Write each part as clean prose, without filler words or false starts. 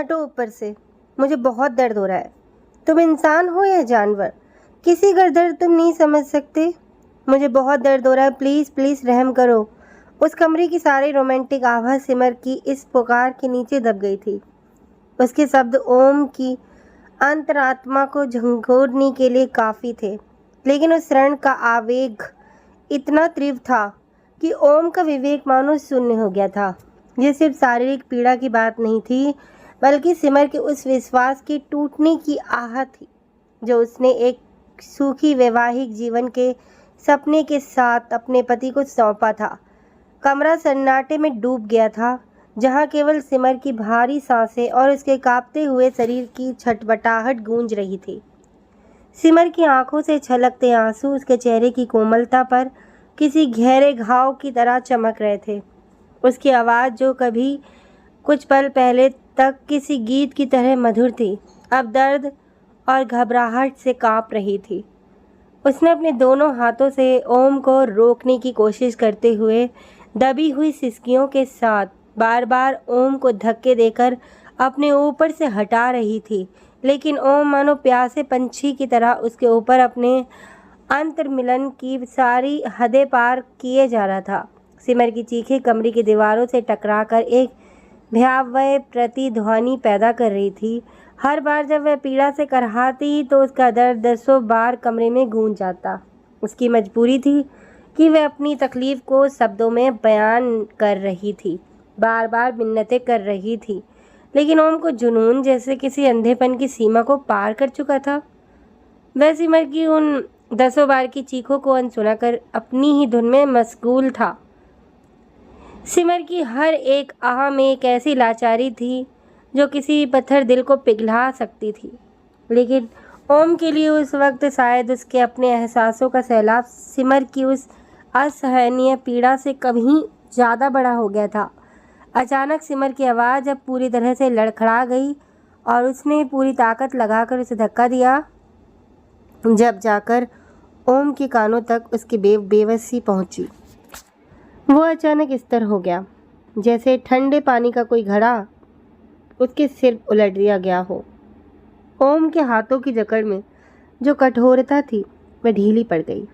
हटो ऊपर से, मुझे बहुत दर्द हो रहा है। तुम इंसान हो या जानवर? किसी का दर्द तुम नहीं समझ सकते? मुझे बहुत दर्द हो रहा है, प्लीज़ प्लीज़ रहम करो। उस कमरे की सारी रोमांटिक आवाज़ सिमर की इस पुकार के नीचे दब गई थी। उसके शब्द ओम की अंतरात्मा को झंझोड़ने के लिए काफ़ी थे, लेकिन उस रण का आवेग इतना तीव्र था कि ओम का विवेक मानो शून्य हो गया था। ये सिर्फ शारीरिक पीड़ा की बात नहीं थी, बल्कि सिमर के उस विश्वास के टूटने की आहट थी जो उसने एक सुखी वैवाहिक जीवन के सपने के साथ अपने पति को सौंपा था। कमरा सन्नाटे में डूब गया था, जहां केवल सिमर की भारी सांसें और उसके कांपते हुए शरीर की छटपटाहट गूंज रही थी। सिमर की आंखों से छलकते आंसू उसके चेहरे की कोमलता पर किसी गहरे घाव की तरह चमक रहे थे। उसकी आवाज़ जो कभी कुछ पल पहले तक किसी गीत की तरह मधुर थी, अब दर्द और घबराहट से कांप रही थी। उसने अपने दोनों हाथों से ओम को रोकने की कोशिश करते हुए दबी हुई सिसकियों के साथ बार बार ओम को धक्के देकर अपने ऊपर से हटा रही थी, लेकिन ओम मानो प्यासे पंछी की तरह उसके ऊपर अपने अंतर्मिलन की सारी हदें पार किए जा रहा था। सिमर की चीखें कमरे की दीवारों से टकराकर एक भयावह प्रतिध्वनि पैदा कर रही थी। हर बार जब वह पीड़ा से कराहती तो उसका दर्द दसों बार कमरे में गूंज जाता। उसकी मजबूरी थी कि वह अपनी तकलीफ को शब्दों में बयान कर रही थी, बार बार मिन्नतें कर रही थी, लेकिन ओम को जुनून जैसे किसी अंधेपन की सीमा को पार कर चुका था। वह सिमर की उन दसों बार की चीखों को अनसुना कर अपनी ही धुन में मशगूल था। सिमर की हर एक आह में एक ऐसी लाचारी थी जो किसी पत्थर दिल को पिघला सकती थी, लेकिन ओम के लिए उस वक्त शायद उसके अपने एहसासों का सैलाब सिमर की उस असहनीय पीड़ा से कहीं ज़्यादा बड़ा हो गया था। अचानक सिमर की आवाज़ अब पूरी तरह से लड़खड़ा गई और उसने पूरी ताकत लगाकर उसे धक्का दिया, जब जाकर ओम के कानों तक उसकी बेबसी पहुंची। वो अचानक इस तरह हो गया जैसे ठंडे पानी का कोई घड़ा उसके सिर उलट दिया गया हो। ओम के हाथों की जकड़ में जो कठोरता थी वह ढीली पड़ गई।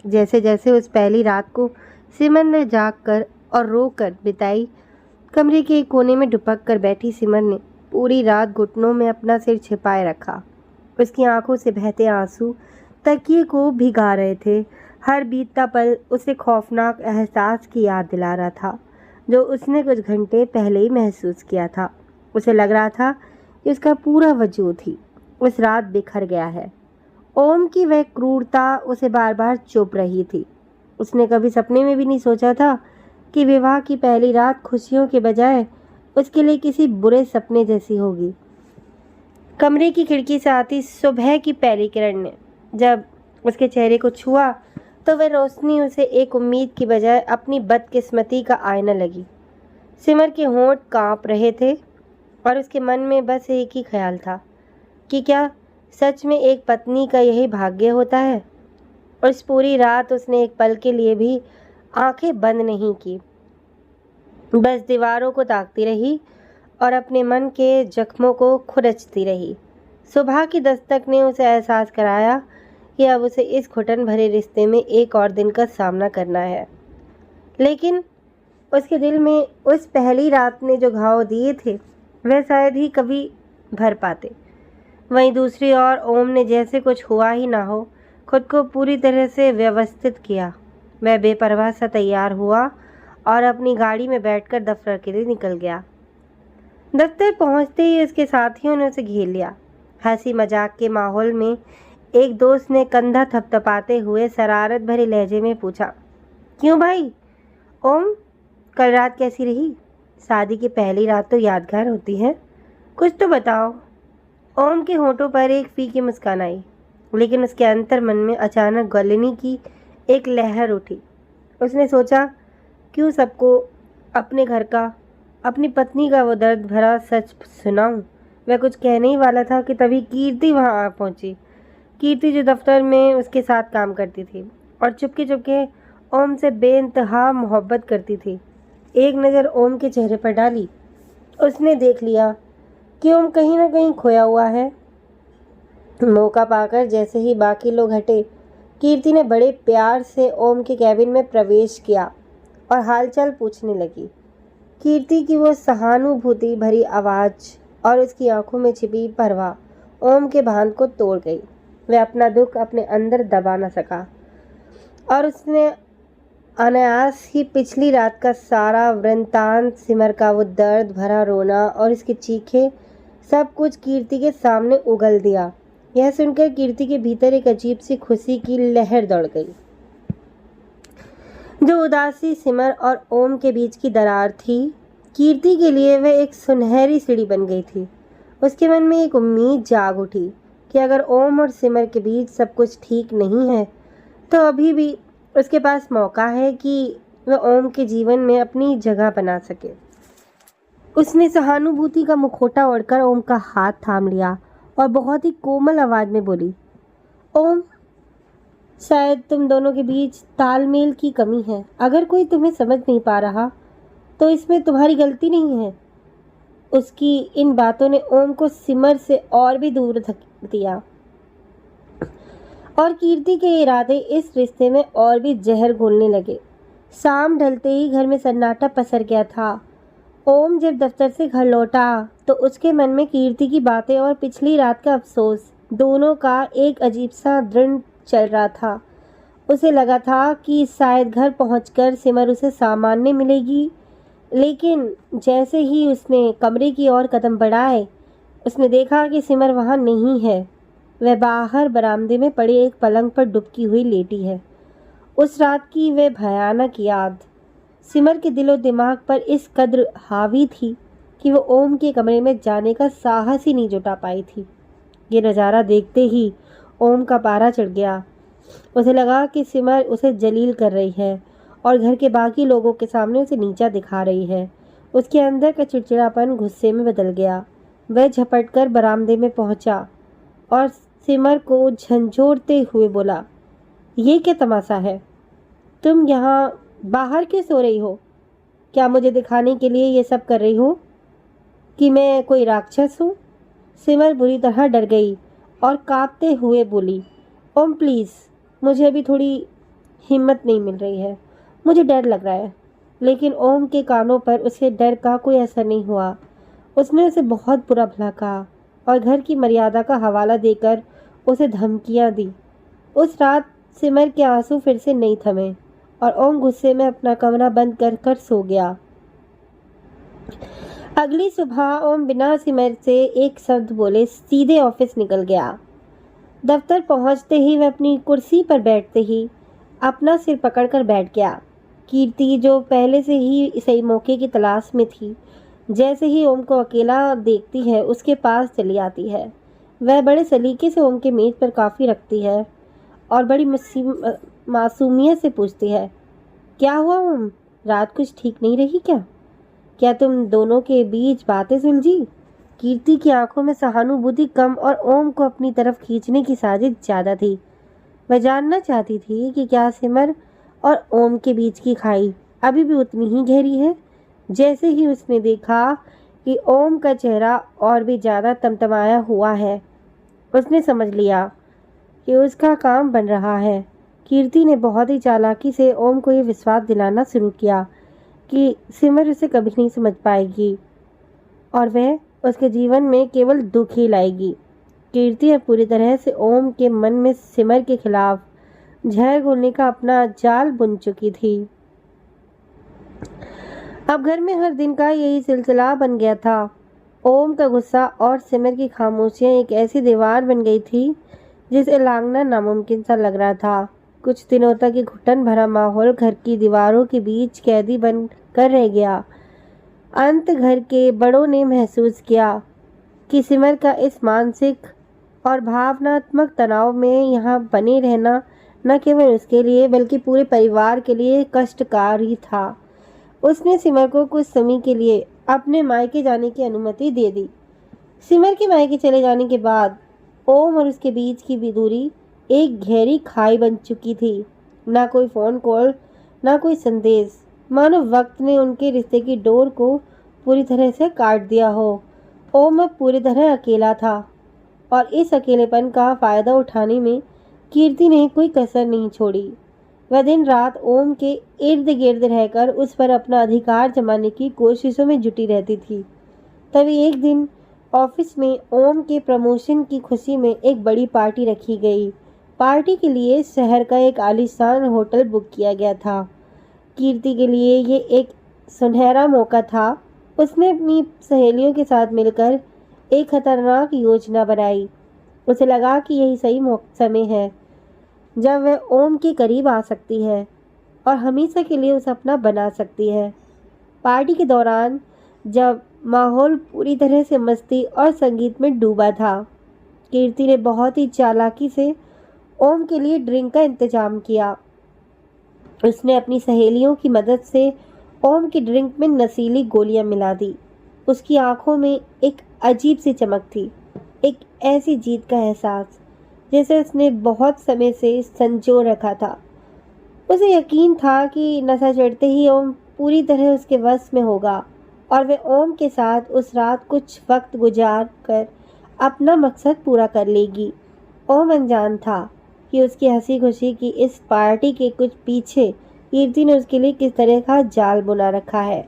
जैसे जैसे उस पहली रात को सिमर ने जाग कर और रो कर बिताई, कमरे के एक कोने में दुपक कर बैठी सिमर ने पूरी रात घुटनों में अपना सिर छिपाए रखा। उसकी आंखों से बहते आंसू तकिए को भिगा रहे थे। हर बीतता पल उसे खौफनाक एहसास की याद दिला रहा था जो उसने कुछ घंटे पहले ही महसूस किया था। उसे लग रहा था कि उसका पूरा वजूद ही उस रात बिखर गया है। ओम की वह क्रूरता उसे बार बार चुप रही थी। उसने कभी सपने में भी नहीं सोचा था कि विवाह की पहली रात खुशियों के बजाय उसके लिए किसी बुरे सपने जैसी होगी। कमरे की खिड़की से आती सुबह की पहली किरण ने जब उसके चेहरे को छुआ तो वह रोशनी उसे एक उम्मीद की बजाय अपनी बदकिस्मती का आईना लगी। सिमर के होंठ कांप रहे थे और उसके मन में बस एक ही ख्याल था कि क्या सच में एक पत्नी का यही भाग्य होता है। उस पूरी रात उसने एक पल के लिए भी आंखें बंद नहीं की, बस दीवारों को ताकती रही और अपने मन के जख्मों को खुरचती रही। सुबह की दस्तक ने उसे एहसास कराया कि अब उसे इस घुटन भरे रिश्ते में एक और दिन का सामना करना है, लेकिन उसके दिल में उस पहली रात ने जो घाव दिए थे वह शायद ही कभी भर पाते। वहीं दूसरी ओर ओम ने जैसे कुछ हुआ ही ना हो खुद को पूरी तरह से व्यवस्थित किया। वह बेपरवाह सा तैयार हुआ और अपनी गाड़ी में बैठकर दफ्तर के लिए निकल गया। दफ्तर पहुंचते ही उसके साथियों ने उसे घेर लिया। हंसी मजाक के माहौल में एक दोस्त ने कंधा थपथपाते हुए शरारत भरे लहजे में पूछा, क्यों भाई ओम, कल रात कैसी रही? शादी की पहली रात तो यादगार होती है, कुछ तो बताओ। ओम के होठों पर एक फीकी मुस्कान आई, लेकिन उसके अंतर मन में अचानक गलनी की एक लहर उठी। उसने सोचा, क्यों सबको अपने घर का, अपनी पत्नी का वो दर्द भरा सच सुनाऊं। वह कुछ कहने ही वाला था कि तभी कीर्ति वहां आ पहुंची। कीर्ति जो दफ्तर में उसके साथ काम करती थी और चुपके चुपके ओम से बेइंतहा मोहब्बत करती थी। एक नज़र ओम के चेहरे पर डाली, उसने देख लिया कि ओम कहीं ना कहीं खोया हुआ है। मौका पाकर जैसे ही बाकी लोग हटे, कीर्ति ने बड़े प्यार से ओम के कैबिन में प्रवेश किया और हालचाल पूछने लगी। कीर्ति की वो सहानुभूति भरी आवाज़ और उसकी आंखों में छिपी परवाह ओम के भान को तोड़ गई। वह अपना दुख अपने अंदर दबा न सका और उसने अनायास ही पिछली रात का सारा वृत्तांत, सिमर का वो दर्द भरा रोना और इसकी चीखें, सब कुछ कीर्ति के सामने उगल दिया। यह सुनकर कीर्ति के भीतर एक अजीब सी खुशी की लहर दौड़ गई। जो उदासी सिमर और ओम के बीच की दरार थी, कीर्ति के लिए वह एक सुनहरी सीढ़ी बन गई थी। उसके मन में एक उम्मीद जाग उठी कि अगर ओम और सिमर के बीच सब कुछ ठीक नहीं है तो अभी भी उसके पास मौका है कि वह ओम के जीवन में अपनी जगह बना सके। उसने सहानुभूति का मुखौटा ओढ़कर ओम का हाथ थाम लिया और बहुत ही कोमल आवाज में बोली, ओम, शायद तुम दोनों के बीच तालमेल की कमी है। अगर कोई तुम्हें समझ नहीं पा रहा तो इसमें तुम्हारी गलती नहीं है। उसकी इन बातों ने ओम को सिमर से और भी दूर धकेल दिया और कीर्ति के इरादे इस रिश्ते में और भी जहर घोलने लगे। शाम ढलते ही घर में सन्नाटा पसर गया था। ओम जब दफ्तर से घर लौटा तो उसके मन में कीर्ति की बातें और पिछली रात का अफसोस दोनों का एक अजीब सा दृढ़ चल रहा था। उसे लगा था कि शायद घर पहुंचकर सिमर उसे सामान्य मिलेगी, लेकिन जैसे ही उसने कमरे की ओर कदम बढ़ाए, उसने देखा कि सिमर वहां नहीं है। वह बाहर बरामदे में पड़े एक पलंग पर डुबकी हुई लेटी है। उस रात की वह भयानक याद सिमर के दिलो दिमाग पर इस कद्र हावी थी कि वो ओम के कमरे में जाने का साहस ही नहीं जुटा पाई थी। ये नज़ारा देखते ही ओम का पारा चढ़ गया। उसे लगा कि सिमर उसे जलील कर रही है और घर के बाकी लोगों के सामने उसे नीचा दिखा रही है। उसके अंदर का चिड़चिड़ापन गुस्से में बदल गया। वह झपटकर बरामदे में पहुंचा और सिमर को झंझोड़ते हुए बोला, ये क्या तमाशा है? तुम यहाँ बाहर क्यों सो रही हो? क्या मुझे दिखाने के लिए ये सब कर रही हो कि मैं कोई राक्षस हूँ? सिमर बुरी तरह डर गई और कांपते हुए बोली, ओम प्लीज़, मुझे अभी थोड़ी हिम्मत नहीं मिल रही है, मुझे डर लग रहा है। लेकिन ओम के कानों पर उसे डर का कोई असर नहीं हुआ। उसने उसे बहुत बुरा भला कहा और घर की मर्यादा का हवाला देकर उसे धमकियां दी। उस रात सिमर के आंसू फिर से नहीं थमे और ओम गुस्से में अपना कमरा बंद कर कर सो गया। अगली सुबह ओम बिना सिमर से एक शब्द बोले सीधे ऑफिस निकल गया। दफ्तर पहुंचते ही वह अपनी कुर्सी पर बैठते ही अपना सिर पकड़कर बैठ गया। कीर्ति, जो पहले से ही सही मौके की तलाश में थी, जैसे ही ओम को अकेला देखती है उसके पास चली आती है। वह बड़े सलीके से ओम के मेज पर कॉफ़ी रखती है और बड़ी मासूमियत से पूछती है, क्या हुआ ओम, रात कुछ ठीक नहीं रही क्या? क्या तुम दोनों के बीच बातें सुलझी? कीर्ति की आंखों में सहानुभूति कम और ओम को अपनी तरफ खींचने की साजिश ज़्यादा थी। वह जानना चाहती थी कि क्या सिमर और ओम के बीच की खाई अभी भी उतनी ही गहरी है। जैसे ही उसने देखा कि ओम का चेहरा और भी ज़्यादा तमतमाया हुआ है, उसने समझ लिया कि उसका काम बन रहा है। कीर्ति ने बहुत ही चालाकी से ओम को ये विश्वास दिलाना शुरू किया कि सिमर उसे कभी नहीं समझ पाएगी और वह उसके जीवन में केवल दुख ही लाएगी। कीर्ति अब पूरी तरह से ओम के मन में सिमर के खिलाफ जहर घोलने का अपना जाल बुन चुकी थी। अब घर में हर दिन का यही सिलसिला बन गया था। ओम का गुस्सा और सिमर की खामोशियां एक ऐसी दीवार बन गई थी जिसे लांघना नामुमकिन सा लग रहा था। कुछ दिनों तक ये घुटन भरा माहौल घर की दीवारों के बीच कैदी बन कर रह गया। अंत घर के बड़ों ने महसूस किया कि सिमर का इस मानसिक और भावनात्मक तनाव में यहाँ बने रहना न केवल उसके लिए बल्कि पूरे परिवार के लिए कष्टकारी था। उसने सिमर को कुछ समय के लिए अपने मायके जाने की अनुमति दे दी। सिमर के मायके चले जाने के बाद ओम और उसके बीच की भी दूरी एक गहरी खाई बन चुकी थी। ना कोई फ़ोन कॉल, ना कोई संदेश, मानो वक्त ने उनके रिश्ते की डोर को पूरी तरह से काट दिया हो। ओम अब पूरी तरह अकेला था और इस अकेलेपन का फायदा उठाने में कीर्ति ने कोई कसर नहीं छोड़ी। वह दिन रात ओम के इर्द गिर्द रहकर उस पर अपना अधिकार जमाने की कोशिशों में जुटी रहती थी। तभी एक दिन ऑफिस में ओम के प्रमोशन की खुशी में एक बड़ी पार्टी रखी गई। पार्टी के लिए शहर का एक आलीशान होटल बुक किया गया था। कीर्ति के लिए ये एक सुनहरा मौका था। उसने अपनी सहेलियों के साथ मिलकर एक खतरनाक योजना बनाई। उसे लगा कि यही सही समय है जब वह ओम के करीब आ सकती है और हमेशा के लिए उसे अपना बना सकती है। पार्टी के दौरान जब माहौल पूरी तरह से मस्ती और संगीत में डूबा था, कीर्ति ने बहुत ही चालाकी से ओम के लिए ड्रिंक का इंतजाम किया। उसने अपनी सहेलियों की मदद से ओम की ड्रिंक में नशीली गोलियां मिला दी। उसकी आंखों में एक अजीब सी चमक थी, एक ऐसी जीत का एहसास जैसे उसने बहुत समय से संजो रखा था। उसे यकीन था कि नशा चढ़ते ही ओम पूरी तरह उसके वश में होगा और वह ओम के साथ उस रात कुछ वक्त गुजार कर अपना मकसद पूरा कर लेगी। ओम अनजान था कि उसकी हंसी खुशी की इस पार्टी के कुछ पीछे कीर्ति ने उसके लिए किस तरह का जाल बुना रखा है।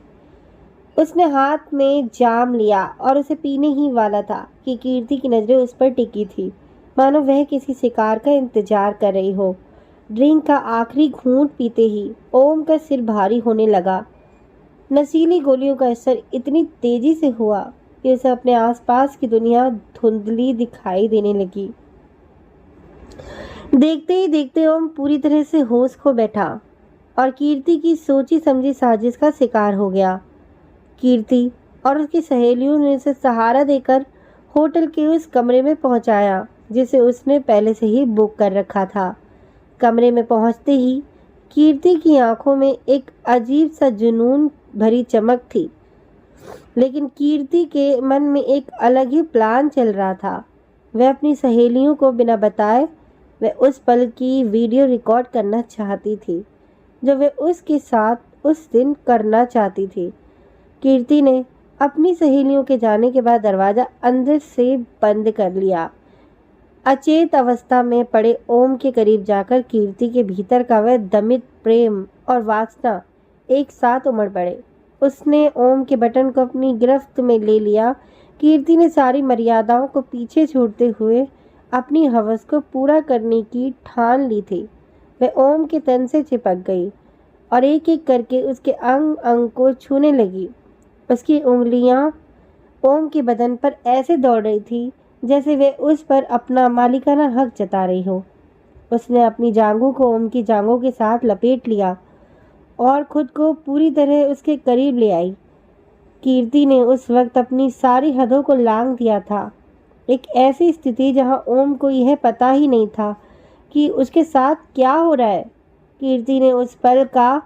उसने हाथ में जाम लिया और उसे पीने ही वाला था कि कीर्ति की नज़रें उस पर टिकी थी, मानो वह किसी शिकार का इंतजार कर रही हो। ड्रिंक का आखिरी घूंट पीते ही ओम का सिर भारी होने लगा। नशीली गोलियों का असर इतनी तेजी से हुआ कि उसे अपने आसपास की दुनिया धुंधली दिखाई देने लगी। देखते ही देखते ओम पूरी तरह से होश खो बैठा और कीर्ति की सोची समझी साजिश का शिकार हो गया। कीर्ति और उसकी सहेलियों ने उसे सहारा देकर होटल के उस कमरे में पहुंचाया जिसे उसने पहले से ही बुक कर रखा था। कमरे में पहुंचते ही कीर्ति की आंखों में एक अजीब सा जुनून भरी चमक थी, लेकिन कीर्ति के मन में एक अलग ही प्लान चल रहा था। वह अपनी सहेलियों को बिना बताए वह उस पल की वीडियो रिकॉर्ड करना चाहती थी जो वह उसके साथ उस दिन करना चाहती थी। कीर्ति ने अपनी सहेलियों के जाने के बाद दरवाज़ा अंदर से बंद कर लिया। अचेत अवस्था में पड़े ओम के करीब जाकर कीर्ति के भीतर का वह दमित प्रेम और वासना एक साथ उमड़ पड़े। उसने ओम के बटन को अपनी गिरफ्त में ले लिया। कीर्ति ने सारी मर्यादाओं को पीछे छोड़ते हुए अपनी हवस को पूरा करने की ठान ली थी। वह ओम के तन से चिपक गई और एक एक करके उसके अंग अंग को छूने लगी। उसकी उंगलियां ओम के बदन पर ऐसे दौड़ रही थी जैसे वे उस पर अपना मालिकाना हक जता रही हो। उसने अपनी जांघों को ओम की जांघों के साथ लपेट लिया और खुद को पूरी तरह उसके करीब ले आई। कीर्ति ने उस वक्त अपनी सारी हदों को लांघ दिया था, एक ऐसी स्थिति जहां ओम को यह पता ही नहीं था कि उसके साथ क्या हो रहा है। कीर्ति ने उस पल का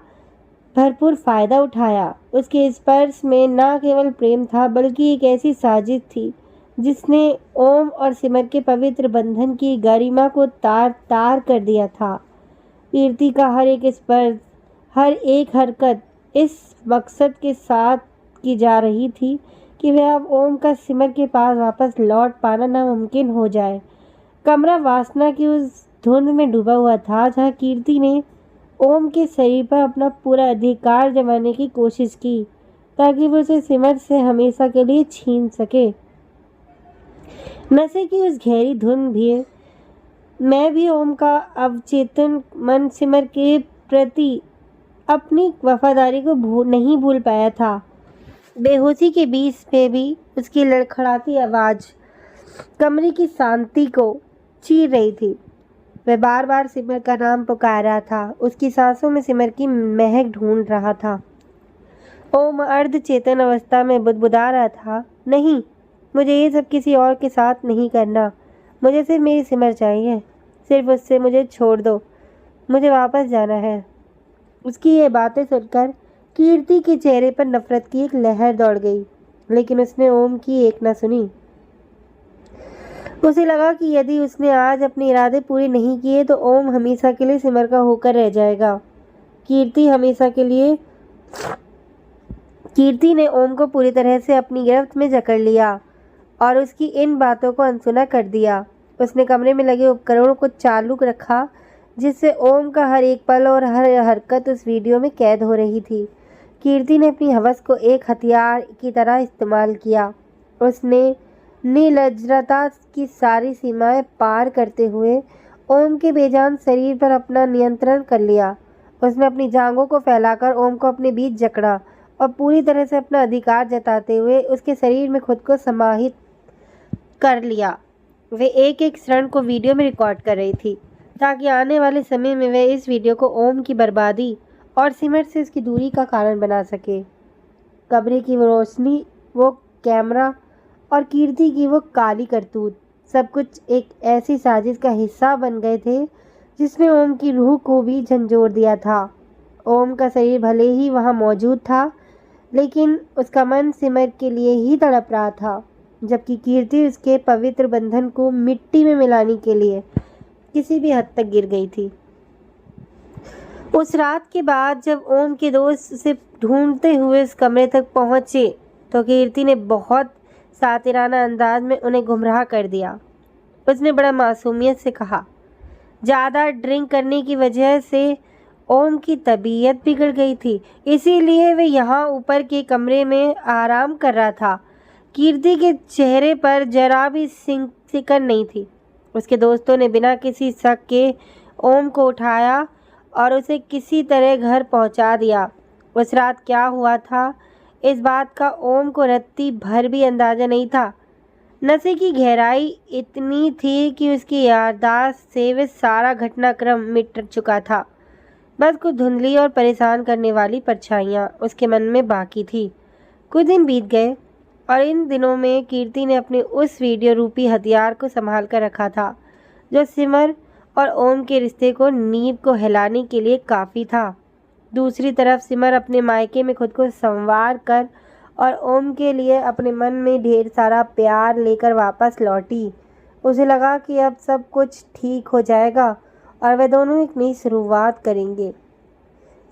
भरपूर फायदा उठाया। उसके स्पर्श में न केवल प्रेम था बल्कि एक ऐसी साजिश थी जिसने ओम और सिमर के पवित्र बंधन की गरिमा को तार तार कर दिया था। कीर्ति का हर एक स्पर्श, हर एक हरकत इस मकसद के साथ की जा रही थी कि वह अब ओम का सिमर के पास वापस लौट पाना नामुमकिन हो जाए। कमरा वासना की उस धुंध में डूबा हुआ था जहाँ कीर्ति ने ओम के शरीर पर अपना पूरा अधिकार जमाने की कोशिश की ताकि वो उसे सिमर से हमेशा के लिए छीन सके। नशे की उस गहरी धुन भी मैं भी ओम का अवचेतन मन सिमर के प्रति अपनी वफादारी को नहीं भूल पाया था। बेहोशी के बीच में भी उसकी लड़खड़ाती आवाज़ कमरे की शांति को चीर रही थी। वह बार बार सिमर का नाम पुकार रहा था, उसकी सांसों में सिमर की महक ढूंढ रहा था। ओम अर्ध चेतन अवस्था में बुदबुदा रहा था, नहीं, मुझे ये सब किसी और के साथ नहीं करना। मुझे सिर्फ मेरी सिमर चाहिए, सिर्फ उससे मुझे छोड़ दो, मुझे वापस जाना है। उसकी ये बातें सुनकर कीर्ति के चेहरे पर नफरत की एक लहर दौड़ गई, लेकिन उसने ओम की एक न सुनी। उसे लगा कि यदि उसने आज अपने इरादे पूरे नहीं किए तो ओम हमेशा के लिए सिमर का होकर रह जाएगा। कीर्ति ने ओम को पूरी तरह से अपनी गिरफ्त में जकड़ लिया। और उसकी इन बातों को अनसुना कर दिया। उसने कमरे में लगे उपकरणों को चालू रखा, जिससे ओम का हर एक पल और हर हरकत उस वीडियो में कैद हो रही थी। कीर्ति ने अपनी हवस को एक हथियार की तरह इस्तेमाल किया। उसने निर्लज्जता की सारी सीमाएं पार करते हुए ओम के बेजान शरीर पर अपना नियंत्रण कर लिया। उसने अपनी जांघों को फैलाकर ओम को अपने बीच जकड़ा और पूरी तरह से अपना अधिकार जताते हुए उसके शरीर में खुद को समाहित कर लिया। वे एक एक क्षण को वीडियो में रिकॉर्ड कर रही थी, ताकि आने वाले समय में वे इस वीडियो को ओम की बर्बादी और सिमर से उसकी दूरी का कारण बना सके। कमरे की वो रोशनी, वो कैमरा और कीर्ति की वो काली करतूत, सब कुछ एक ऐसी साजिश का हिस्सा बन गए थे जिसने ओम की रूह को भी झंझोर दिया था। ओम का शरीर भले ही वहाँ मौजूद था, लेकिन उसका मन सिमर के लिए ही तड़प रहा था, जबकि कीर्ति उसके पवित्र बंधन को मिट्टी में मिलाने के लिए किसी भी हद तक गिर गई थी। उस रात के बाद जब ओम के दोस्त उसे ढूंढते हुए उस कमरे तक पहुंचे, तो कीर्ति ने बहुत सातिराना अंदाज में उन्हें गुमराह कर दिया। उसने बड़ा मासूमियत से कहा, ज़्यादा ड्रिंक करने की वजह से ओम की तबीयत बिगड़ गई थी, इसीलिए वे यहाँ ऊपर के कमरे में आराम कर रहा था। कीर्ति के चेहरे पर जरा भी सिकन नहीं थी। उसके दोस्तों ने बिना किसी शक के ओम को उठाया और उसे किसी तरह घर पहुंचा दिया। उस रात क्या हुआ था, इस बात का ओम को रत्ती भर भी अंदाज़ा नहीं था। नशे की गहराई इतनी थी कि उसकी याददाश्त से वे सारा घटनाक्रम मिट चुका था। बस कुछ धुंधली और परेशान करने वाली परछाइयाँ उसके मन में बाकी थी। कुछ दिन बीत गए और इन दिनों में कीर्ति ने अपने उस वीडियो रूपी हथियार को संभाल कर रखा था, जो सिमर और ओम के रिश्ते को नींव को हिलाने के लिए काफ़ी था। दूसरी तरफ सिमर अपने मायके में खुद को संवार कर और ओम के लिए अपने मन में ढेर सारा प्यार लेकर वापस लौटी। उसे लगा कि अब सब कुछ ठीक हो जाएगा और वे दोनों एक नई शुरुआत करेंगे।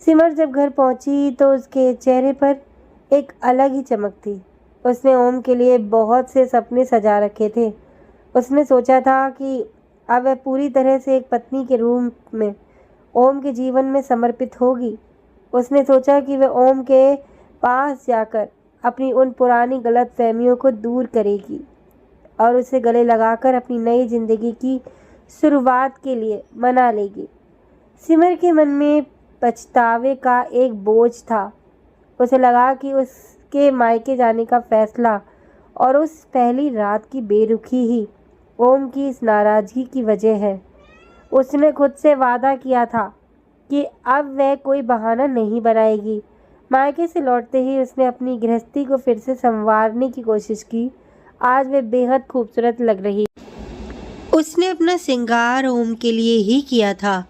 सिमर जब घर पहुंची तो उसके चेहरे पर एक अलग ही चमक थी। उसने ओम के लिए बहुत से सपने सजा रखे थे। उसने सोचा था कि अब वह पूरी तरह से एक पत्नी के रूप में ओम के जीवन में समर्पित होगी। उसने सोचा कि वह ओम के पास जाकर अपनी उन पुरानी गलतफहमियों को दूर करेगी और उसे गले लगाकर अपनी नई जिंदगी की शुरुआत के लिए मना लेगी। सिमर के मन में पछतावे का एक बोझ था। उसे लगा कि उसके मायके जाने का फैसला और उस पहली रात की बेरुखी ही ओम की इस नाराज़गी की वजह है। उसने खुद से वादा किया था कि अब वह कोई बहाना नहीं बनाएगी। मायके से लौटते ही उसने अपनी गृहस्थी को फिर से संवारने की कोशिश की। आज वह बेहद खूबसूरत लग रही। उसने अपना श्रृंगार ओम के लिए ही किया था।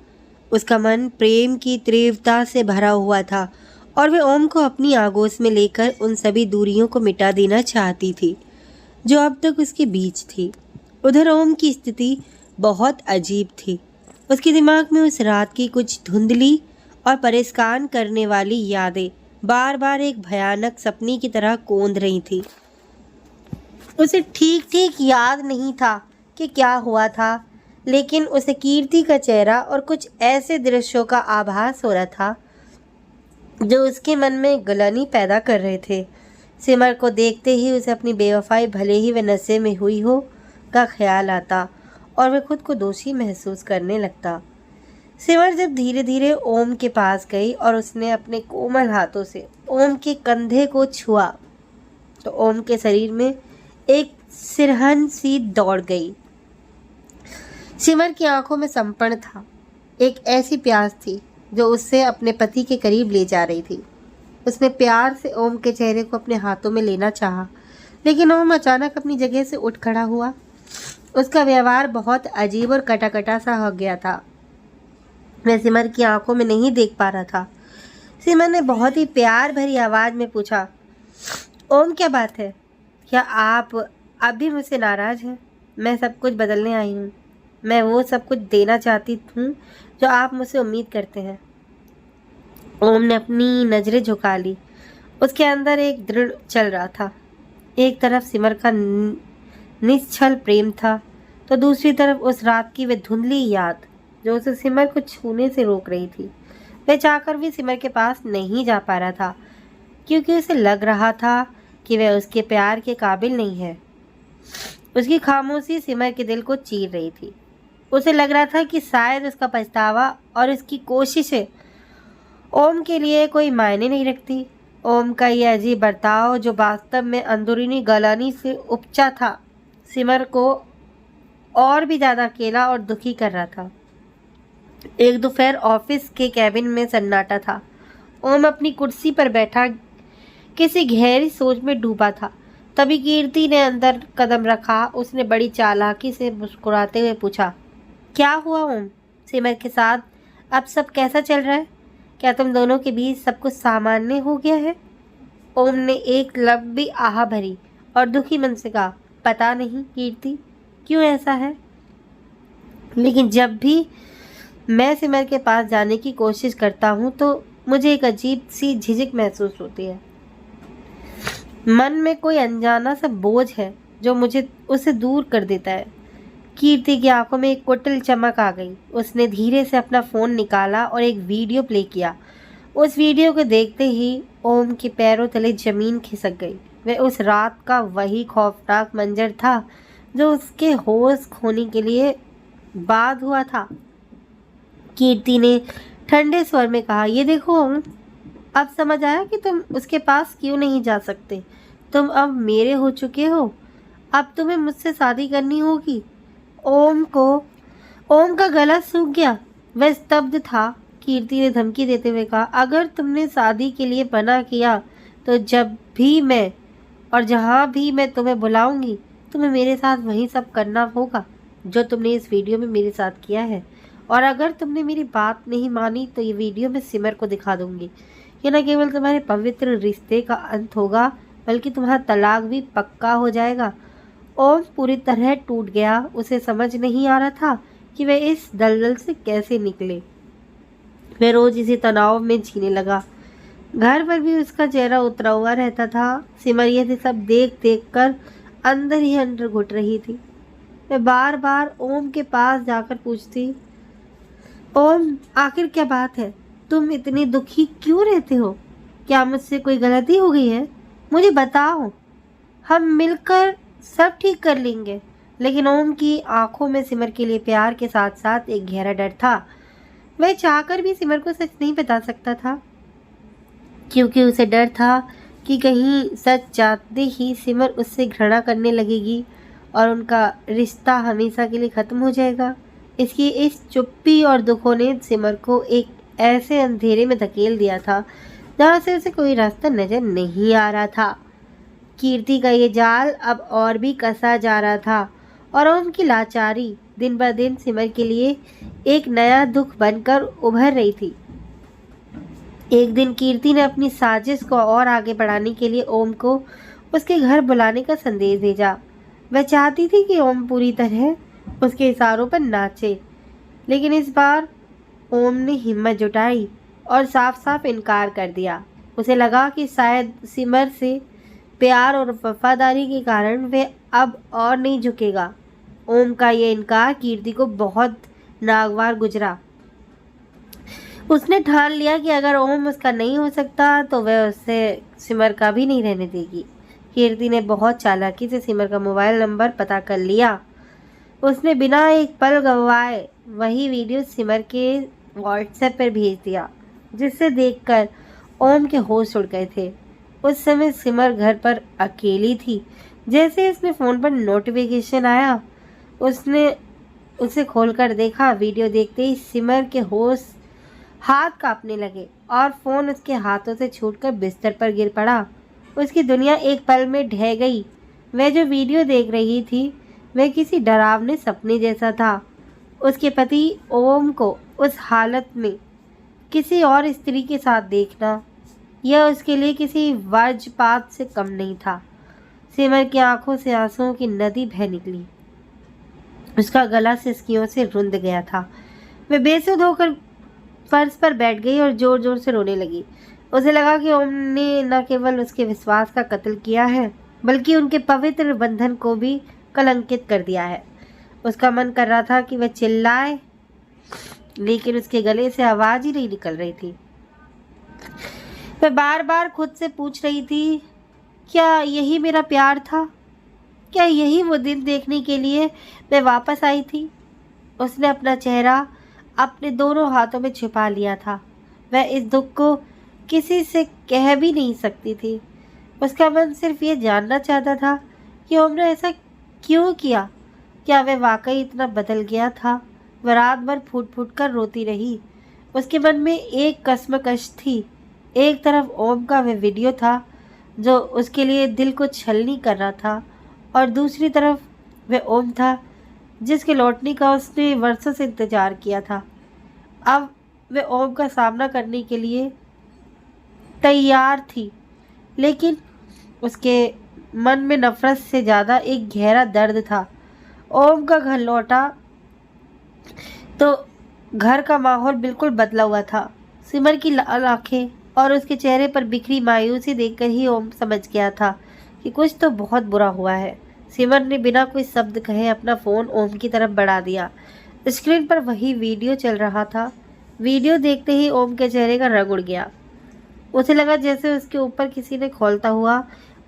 उसका मन प्रेम की तीव्रता से भरा हुआ था और वह ओम को अपनी आगोश में लेकर उन सभी दूरियों को मिटा देना चाहती थी जो अब तक उसके बीच थी। उधर ओम की स्थिति बहुत अजीब थी। उसके दिमाग में उस रात की कुछ धुंधली और परेशान करने वाली यादें बार बार एक भयानक सपने की तरह कौंध रही थी। उसे ठीक ठीक याद नहीं था कि क्या हुआ था, लेकिन उसे कीर्ति का चेहरा और कुछ ऐसे दृश्यों का आभास हो रहा था जो उसके मन में गलानी पैदा कर रहे थे। सिमर को देखते ही उसे अपनी बेवफाई, भले ही वे नशे में हुई हो, का ख्याल आता और वह खुद को दोषी महसूस करने लगता। सिमर जब धीरे धीरे ओम के पास गई और उसने अपने कोमल हाथों से ओम के कंधे को छुआ, तो ओम के शरीर में एक सिरहन सी दौड़ गई। सिमर की आंखों में समर्पण था, एक ऐसी प्यास थी जो उससे अपने पति के करीब ले जा रही थी। उसने प्यार से ओम के चेहरे को अपने हाथों में लेना चाहा, लेकिन ओम अचानक अपनी जगह से उठ खड़ा हुआ। उसका व्यवहार बहुत अजीब और कटा सा हो गया था। मैं सिमर की आंखों में नहीं देख पा रहा था। सिमर ने बहुत ही प्यार भरी आवाज़ में पूछा, ओम क्या बात है? क्या आप अब भी मुझसे नाराज़ हैं? मैं सब कुछ बदलने आई हूँ। मैं वो सब कुछ देना चाहती हूँ जो आप मुझसे उम्मीद करते हैं। ओम ने अपनी नज़रें झुका ली। उसके अंदर एक दृढ़ चल रहा था। एक तरफ सिमर का निश्छल प्रेम था, तो दूसरी तरफ उस रात की वह धुंधली याद जो उसे सिमर को छूने से रोक रही थी। वह चाहकर भी सिमर के पास नहीं जा पा रहा था, क्योंकि उसे लग रहा था कि वह उसके प्यार के काबिल नहीं है। उसकी खामोशी सिमर के दिल को चीर रही थी। उसे लग रहा था कि शायद उसका पछतावा और उसकी कोशिशें ओम के लिए कोई मायने नहीं रखती। ओम का यह अजीब बर्ताव, जो वास्तव में अंदरूनी गलानी से उपचा था, सिमर को और भी ज़्यादा अकेला और दुखी कर रहा था। एक दोपहर ऑफिस के कैबिन में सन्नाटा था। ओम अपनी कुर्सी पर बैठा किसी गहरी सोच में डूबा था। तभी कीर्ति ने अंदर कदम रखा। उसने बड़ी चालाकी से मुस्कुराते हुए पूछा, क्या हुआ ओम? सिमर के साथ अब सब कैसा चल रहा है? क्या तुम दोनों के बीच सब कुछ सामान्य हो गया है? ओम ने एक लंबी आह भरी और दुखी मन से कहा, पता नहीं कीर्ति, क्यों ऐसा है, लेकिन जब भी मैं सिमर के पास जाने की कोशिश करता हूँ तो मुझे एक अजीब सी झिझक महसूस होती है। मन में कोई अनजाना सा बोझ है जो मुझे उसे दूर कर देता है। कीर्ति की आंखों में एक कुटिल चमक आ गई। उसने धीरे से अपना फ़ोन निकाला और एक वीडियो प्ले किया। उस वीडियो को देखते ही ओम के पैरों तले जमीन खिसक गई। वह उस रात का वही खौफनाक मंजर था जो उसके होश खोने के लिए बाद हुआ था। कीर्ति ने ठंडे स्वर में कहा, ये देखो ओम, अब समझ आया कि तुम उसके पास क्यों नहीं जा सकते। तुम अब मेरे हो चुके हो। अब तुम्हें मुझसे शादी करनी होगी। ओम का गला सूख गया। वह स्तब्ध था। कीर्ति ने धमकी देते हुए कहा, अगर तुमने शादी के लिए मना किया तो जब भी मैं और जहाँ भी मैं तुम्हें बुलाऊंगी, तुम्हें मेरे साथ वही सब करना होगा जो तुमने इस वीडियो में मेरे साथ किया है। और अगर तुमने मेरी बात नहीं मानी तो ये वीडियो मैं सिमर को दिखा दूंगी। ये न केवल तुम्हारे पवित्र रिश्ते का अंत होगा, बल्कि तुम्हारा तलाक भी पक्का हो जाएगा। ओम पूरी तरह टूट गया। उसे समझ नहीं आ रहा था कि वह इस दलदल से कैसे निकले। वह रोज इसी तनाव में जीने लगा। घर पर भी उसका चेहरा उतरा हुआ रहता था। सिमर ये सब देख देख कर अंदर ही अंदर घुट रही थी। मैं बार बार ओम के पास जाकर पूछती, ओम आखिर क्या बात है? तुम इतनी दुखी क्यों रहते हो? क्या मुझसे कोई गलती हो गई है? मुझे बताओ, हम मिलकर सब ठीक कर लेंगे। लेकिन ओम की आंखों में सिमर के लिए प्यार के साथ साथ एक गहरा डर था। वह चाहकर भी सिमर को सच नहीं बता सकता था, क्योंकि उसे डर था कि कहीं सच जानते ही सिमर उससे घृणा करने लगेगी और उनका रिश्ता हमेशा के लिए ख़त्म हो जाएगा। इसकी इस चुप्पी और दुखों ने सिमर को एक ऐसे अंधेरे में धकेल दिया था जहाँ से उसे कोई रास्ता नजर नहीं आ रहा था। कीर्ति का ये जाल अब और भी कसा जा रहा था और उनकी लाचारी दिन ब दिन सिमर के लिए एक नया दुख बनकर उभर रही थी। एक दिन कीर्ति ने अपनी साजिश को और आगे बढ़ाने के लिए ओम को उसके घर बुलाने का संदेश भेजा। वह चाहती थी कि ओम पूरी तरह उसके इशारों पर नाचे, लेकिन इस बार ओम ने हिम्मत जुटाई और साफ साफ इनकार कर दिया। उसे लगा कि शायद सिमर से प्यार और वफादारी के कारण वह अब और नहीं झुकेगा। ओम का यह इनकार कीर्ति को बहुत नागवार गुजरा। उसने ठान लिया कि अगर ओम उसका नहीं हो सकता तो वह उससे सिमर का भी नहीं रहने देगी। कीर्ति ने बहुत चालाकी से सिमर का मोबाइल नंबर पता कर लिया। उसने बिना एक पल गंवाए वही वीडियो सिमर के व्हाट्सएप पर भेज दिया, जिसे देखकर ओम के होश उड़ गए थे। उस समय सिमर घर पर अकेली थी। जैसे उसने फ़ोन पर नोटिफिकेशन आया, उसने उसे खोलकर देखा। वीडियो देखते ही सिमर के होश हाथ कांपने लगे और फ़ोन उसके हाथों से छूटकर बिस्तर पर गिर पड़ा। उसकी दुनिया एक पल में ढह गई। वह जो वीडियो देख रही थी वह किसी डरावने सपने जैसा था। उसके पति ओम को उस हालत में किसी और स्त्री के साथ देखना, यह उसके लिए किसी वज्रपात से कम नहीं था। सिमर की आंखों से आंसुओं की नदी बह निकली। उसका गला सिसकियों से रुंध गया था। वह बेसुध होकर फर्श पर बैठ गई और जोर जोर से रोने लगी। उसे लगा कि ओम ने न केवल उसके विश्वास का कत्ल किया है, बल्कि उनके पवित्र बंधन को भी कलंकित कर दिया है। उसका मन कर रहा था कि वह चिल्लाए, लेकिन उसके गले से आवाज़ ही नहीं निकल रही थी। वह बार बार खुद से पूछ रही थी, क्या यही मेरा प्यार था? क्या यही वो दिन देखने के लिए मैं वापस आई थी? उसने अपना चेहरा अपने दोनों हाथों में छिपा लिया था। वह इस दुख को किसी से कह भी नहीं सकती थी। उसका मन सिर्फ ये जानना चाहता था कि ओम ने ऐसा क्यों किया। क्या वह वाकई इतना बदल गया था? वह रात भर फूट फूट कर रोती रही। उसके मन में एक कश्मकश थी। एक तरफ ओम का वह वीडियो था जो उसके लिए दिल को छलनी कर रहा था, और दूसरी तरफ वह ओम था जिसके लौटने का उसने वर्षों से इंतजार किया था। अब वह ओम का सामना करने के लिए तैयार थी, लेकिन उसके मन में नफरत से ज़्यादा एक गहरा दर्द था। ओम का घर लौटा तो घर का माहौल बिल्कुल बदला हुआ था। सिमर की लाल आंखें और उसके चेहरे पर बिखरी मायूसी देखकर ही ओम समझ गया था कि कुछ तो बहुत बुरा हुआ है। सिमर ने बिना कोई शब्द कहे अपना फ़ोन ओम की तरफ बढ़ा दिया। स्क्रीन पर वही वीडियो चल रहा था। वीडियो देखते ही ओम के चेहरे का रंग उड़ गया। उसे लगा जैसे उसके ऊपर किसी ने खौलता हुआ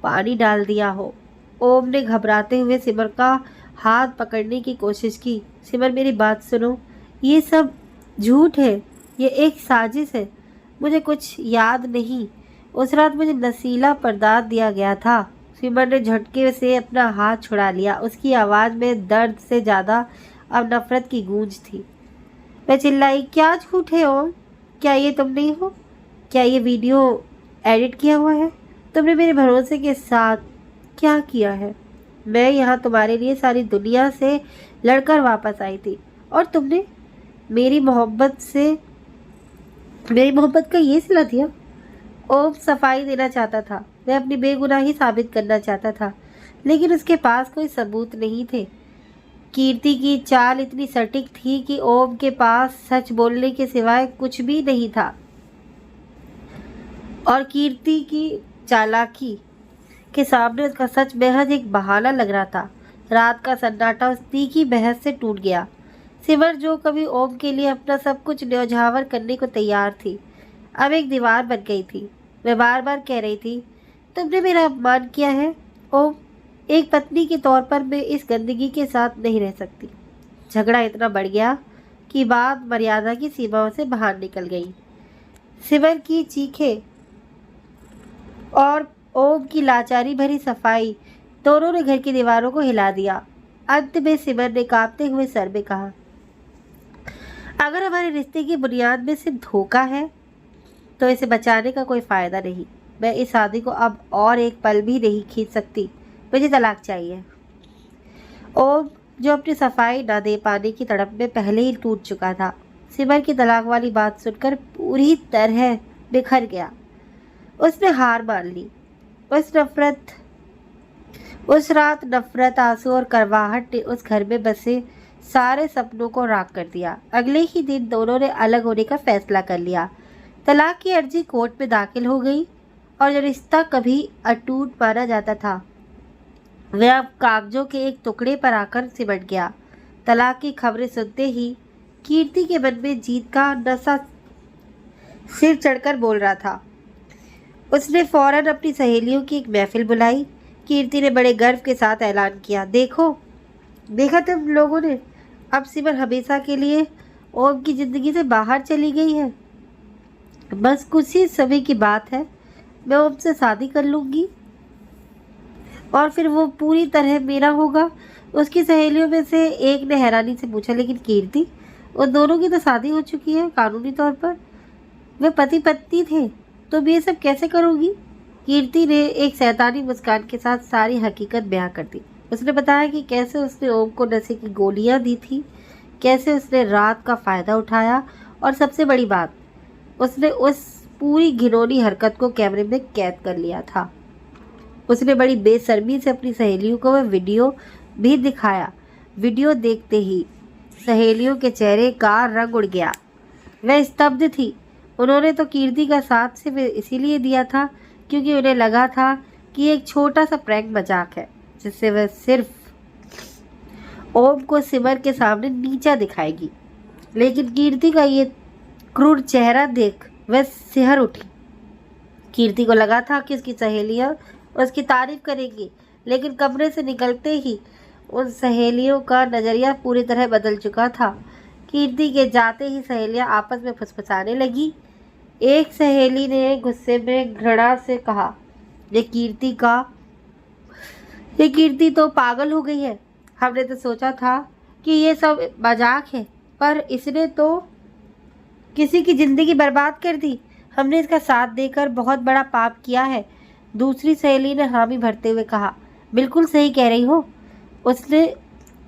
पानी डाल दिया हो। ओम ने घबराते हुए सिमर का हाथ पकड़ने की कोशिश की। सिमर, मेरी बात सुनो, ये सब झूठ है, ये एक साजिश है। मुझे कुछ याद नहीं। उस रात मुझे नशीला पदार्थ दिया गया था। सिमर ने झटके से अपना हाथ छुड़ा लिया। उसकी आवाज़ में दर्द से ज़्यादा अब नफरत की गूंज थी। मैं चिल्लाई, क्या झूठ है ओम? क्या ये तुम नहीं हो? क्या ये वीडियो एडिट किया हुआ है? तुमने मेरे भरोसे के साथ क्या किया है? मैं यहाँ तुम्हारे लिए सारी दुनिया से लड़कर वापस आई थी, और तुमने मेरी मोहब्बत का ये सिला दिया। ओम सफाई देना चाहता था। वह अपनी बेगुनाही साबित करना चाहता था, लेकिन उसके पास कोई सबूत नहीं थे। कीर्ति की चाल इतनी सटीक थी कि ओम के पास सच बोलने के सिवाय कुछ भी नहीं था, और कीर्ति की चालाकी के सामने उसका सच बेहद एक बहाना लग रहा था। रात का सन्नाटा उस तीखी बहस से टूट गया। सिमर, जो कभी ओम के लिए अपना सब कुछ न्यौछावर करने को तैयार थी, अब एक दीवार बन गई थी। वह बार बार कह रही थी, तुमने मेरा अपमान किया है ओम। एक पत्नी के तौर पर मैं इस गंदगी के साथ नहीं रह सकती। झगड़ा इतना बढ़ गया कि बात मर्यादा की सीमाओं से बाहर निकल गई। सिमर की चीखें और ओम की लाचारी भरी सफाई दोनों ने घर की दीवारों को हिला दिया। अंत में सिमर ने कांपते हुए सर में कहा, अगर हमारे रिश्ते की बुनियाद में सिर्फ धोखा है तो इसे बचाने का कोई फ़ायदा नहीं। मैं इस शादी को अब और एक पल भी नहीं खींच सकती। मुझे तलाक चाहिए। ओम, जो अपनी सफाई ना दे पाने की तड़प में पहले ही टूट चुका था, सिमर की तलाक वाली बात सुनकर पूरी तरह बिखर गया। उसने हार मान ली। उस रात नफरत, आंसू और करवाहट ने उस घर में बसे सारे सपनों को राख कर दिया। अगले ही दिन दोनों ने अलग होने का फैसला कर लिया। तलाक की अर्जी कोर्ट में दाखिल हो गई, और जो रिश्ता कभी अटूट माना जाता था वह अब कागजों के एक टुकड़े पर आकर सिमट गया। तलाक की खबरें सुनते ही कीर्ति के मन में जीत का नशा सिर चढ़कर बोल रहा था। उसने फौरन अपनी सहेलियों की एक महफिल बुलाई। कीर्ति ने बड़े गर्व के साथ ऐलान किया, देखा तुम लोगों ने, अब सिमर हमेशा के लिए ओम की ज़िंदगी से बाहर चली गई है। बस कुछ ही समय की बात है, मैं ओम से शादी कर लूँगी और फिर वो पूरी तरह मेरा होगा। उसकी सहेलियों में से एक ने हैरानी से पूछा, लेकिन कीर्ति, उन दोनों की तो शादी हो चुकी है कानूनी तौर पर। वे पति पत्नी थे, तुम ये सब कैसे करोगी? कीर्ति ने एक शैतानी मुस्कान के साथ सारी हकीकत बयां कर दी। उसने बताया कि कैसे उसने ओम को नशे की गोलियां दी थी, कैसे उसने रात का फ़ायदा उठाया, और सबसे बड़ी बात, उसने उस पूरी घिनौनी हरकत को कैमरे में कैद कर लिया था। उसने बड़ी बेशर्मी से अपनी सहेलियों को वह वीडियो भी दिखाया। वीडियो देखते ही सहेलियों के चेहरे का रंग उड़ गया। वह स्तब्ध थी। उन्होंने तो कीर्ति का साथ सिर्फ इसीलिए दिया था क्योंकि उन्हें लगा था कि एक छोटा सा प्रैंक मजाक है जिससे वह सिर्फ ओम को सिमर के सामने नीचा दिखाएगी। लेकिन कीर्ति का ये क्रूर चेहरा देख वह सिहर उठी। कीर्ति को लगा था कि उसकी सहेलियां उसकी तारीफ करेंगी, लेकिन कमरे से निकलते ही उन सहेलियों का नजरिया पूरी तरह बदल चुका था। कीर्ति के जाते ही सहेलियां आपस में फुसफुसाने लगी। एक सहेली ने गुस्से में घृणा से कहा, ये कीर्ति तो पागल हो गई है। हमने तो सोचा था कि ये सब मजाक है, पर इसने तो किसी की जिंदगी बर्बाद कर दी। हमने इसका साथ देकर बहुत बड़ा पाप किया है। दूसरी सहेली ने हामी भरते हुए कहा, बिल्कुल सही कह रही हो। उसने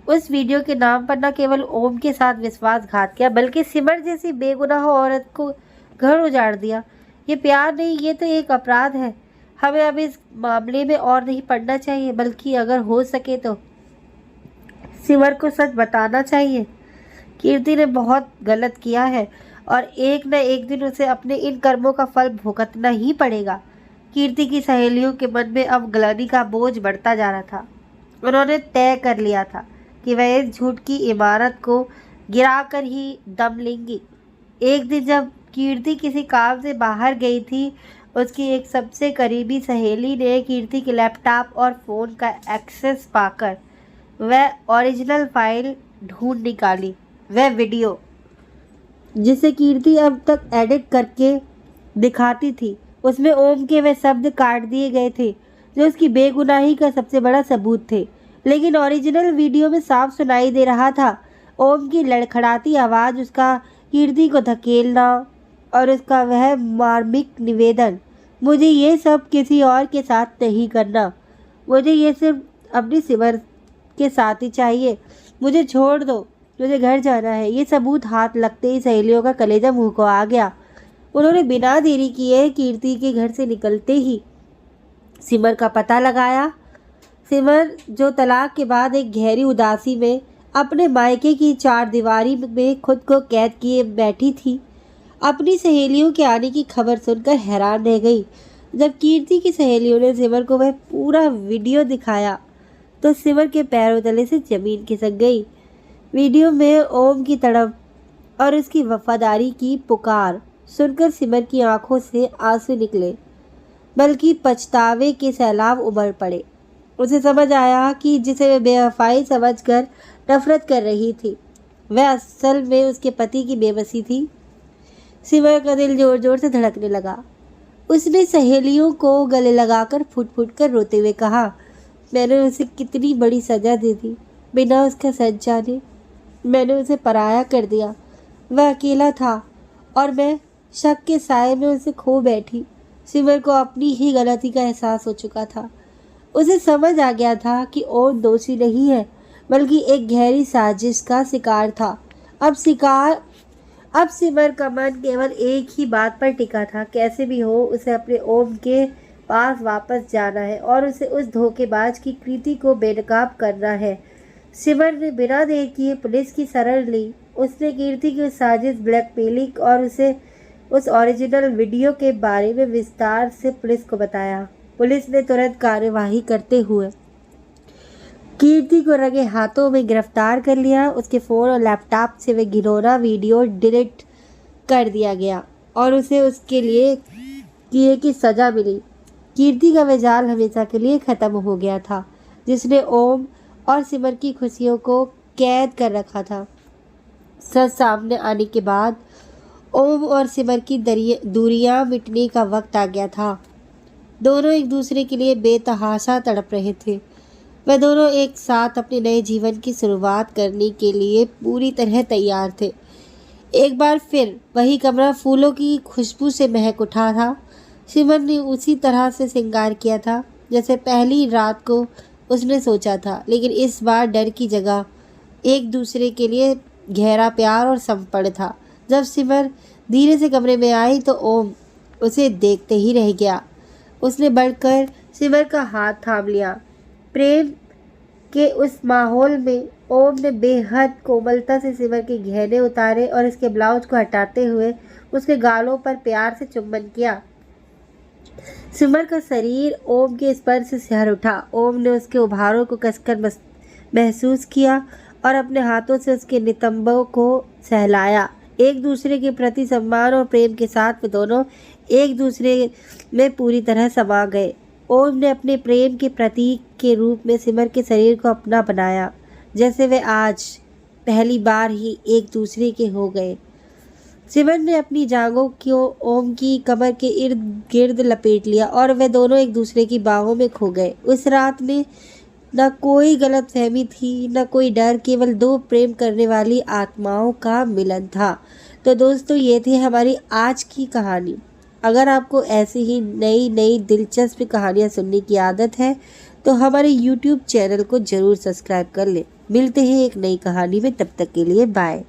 उस वीडियो के नाम पर न केवल ओम के साथ विश्वासघात किया, बल्कि सिमर जैसी बेगुनाह औरत को घर उजाड़ दिया। ये प्यार नहीं, ये तो एक अपराध है। हमें अब इस मामले में और नहीं पड़ना चाहिए, बल्कि अगर हो सके तो सिमर को सच बताना चाहिए। कीर्ति ने बहुत गलत किया है और एक न एक दिन उसे अपने इन कर्मों का फल भुगतना ही पड़ेगा। कीर्ति की सहेलियों के मन में अब ग्लानि का बोझ बढ़ता जा रहा था। उन्होंने तय कर लिया था कि वह इस झूठ की इमारत को गिराकर ही दम लेंगी। एक दिन जब कीर्ति किसी काम से बाहर गई थी, उसकी एक सबसे करीबी सहेली ने कीर्ति के लैपटॉप और फ़ोन का एक्सेस पाकर वह ओरिजिनल फाइल ढूंढ निकाली। वह वीडियो जिसे कीर्ति अब तक एडिट करके दिखाती थी, उसमें ओम के वह शब्द काट दिए गए थे जो उसकी बेगुनाही का सबसे बड़ा सबूत थे। लेकिन ओरिजिनल वीडियो में साफ सुनाई दे रहा था ओम की लड़खड़ाती आवाज़, उसका कीर्ति को धकेलना और उसका वह मार्मिक निवेदन, मुझे ये सब किसी और के साथ नहीं करना। मुझे ये सिर्फ अपनी सिमर के साथ ही चाहिए। मुझे छोड़ दो, मुझे घर जाना है। ये सबूत हाथ लगते ही सहेलियों का कलेजा मुंह को आ गया। उन्होंने बिना देरी किए कीर्ति के घर से निकलते ही सिमर का पता लगाया। सिमर जो तलाक के बाद एक गहरी उदासी में अपने मायके की चारदीवारी में खुद को कैद किए बैठी थी, अपनी सहेलियों के आने की खबर सुनकर हैरान रह गई। जब कीर्ति की सहेलियों ने सिमर को वह पूरा वीडियो दिखाया तो सिमर के पैरों तले से जमीन खिसक गई। वीडियो में ओम की तड़प और उसकी वफादारी की पुकार सुनकर सिमर की आंखों से आंसू निकले, बल्कि पछतावे के सैलाब उमड़ पड़े। उसे समझ आया कि जिसे वह बेवफाई समझकर नफरत कर रही थी, वह असल में उसके पति की बेबसी थी। सिमर का दिल जोर जोर से धड़कने लगा। उसने सहेलियों को गले लगाकर फुट फुट कर रोते हुए कहा, मैंने उसे कितनी बड़ी सजा दे दी। बिना उसका सच जाने मैंने उसे पराया कर दिया। वह अकेला था और मैं शक के साए में उसे खो बैठी। सिमर को अपनी ही गलती का एहसास हो चुका था। उसे समझ आ गया था कि ओम दोषी नहीं है, बल्कि एक गहरी साजिश का शिकार था। अब सिमर का मन केवल एक ही बात पर टिका था, कैसे भी हो उसे अपने ओम के पास वापस जाना है और उसे उस धोखेबाज की कृति को बेनकाब करना है। सिमर ने बिना देर किए पुलिस की शरण ली। उसने कीर्ति की साजिश, ब्लैकमेलिंग और उसे उस ओरिजिनल वीडियो के बारे में विस्तार से पुलिस को बताया। पुलिस ने तुरंत कार्यवाही करते हुए कीर्ति को रंगे हाथों में गिरफ्तार कर लिया। उसके फ़ोन और लैपटॉप से वह घिनौना वीडियो डिलीट कर दिया गया और उसे उसके लिए किए की सज़ा मिली। कीर्ति का वह जाल हमेशा के लिए ख़त्म हो गया था, जिसने ओम और सिमर की खुशियों को कैद कर रखा था। सच सामने आने के बाद ओम और सिमर की दूरियां मिटने का वक्त आ गया था। दोनों एक दूसरे के लिए बेतहाशा तड़प रहे थे। वह दोनों एक साथ अपने नए जीवन की शुरुआत करने के लिए पूरी तरह तैयार थे। एक बार फिर वही कमरा फूलों की खुशबू से महक उठा था। सिमर ने उसी तरह से श्रृंगार किया था जैसे पहली रात को उसने सोचा था, लेकिन इस बार डर की जगह एक दूसरे के लिए गहरा प्यार और समर्पण था। जब सिमर धीरे से कमरे में आई तो ओम उसे देखते ही रह गया। उसने बढ़कर सिमर का हाथ थाम लिया। प्रेम के उस माहौल में ओम ने बेहद कोमलता से सिमर के गहने उतारे और उसके ब्लाउज को हटाते हुए उसके गालों पर प्यार से चुम्बन किया। सिमर का शरीर ओम के स्पर्श से सिहर उठा। ओम ने उसके उभारों को कसकर महसूस किया और अपने हाथों से उसके नितंबों को सहलाया। एक दूसरे के प्रति सम्मान और प्रेम के साथ वे दोनों एक दूसरे में पूरी तरह समा गए। ओम ने अपने प्रेम के प्रतीक के रूप में सिमर के शरीर को अपना बनाया, जैसे वे आज पहली बार ही एक दूसरे के हो गए। सिमर ने अपनी जांघों को ओम की कमर के इर्द गिर्द लपेट लिया और वे दोनों एक दूसरे की बाहों में खो गए। उस रात में न कोई गलतफहमी थी, न कोई डर, केवल दो प्रेम करने वाली आत्माओं का मिलन था। तो दोस्तों, ये थी हमारी आज की कहानी। अगर आपको ऐसी ही नई नई दिलचस्प कहानियाँ सुनने की आदत है तो हमारे YouTube चैनल को ज़रूर सब्सक्राइब कर लें। मिलते हैं एक नई कहानी में, तब तक के लिए बाय।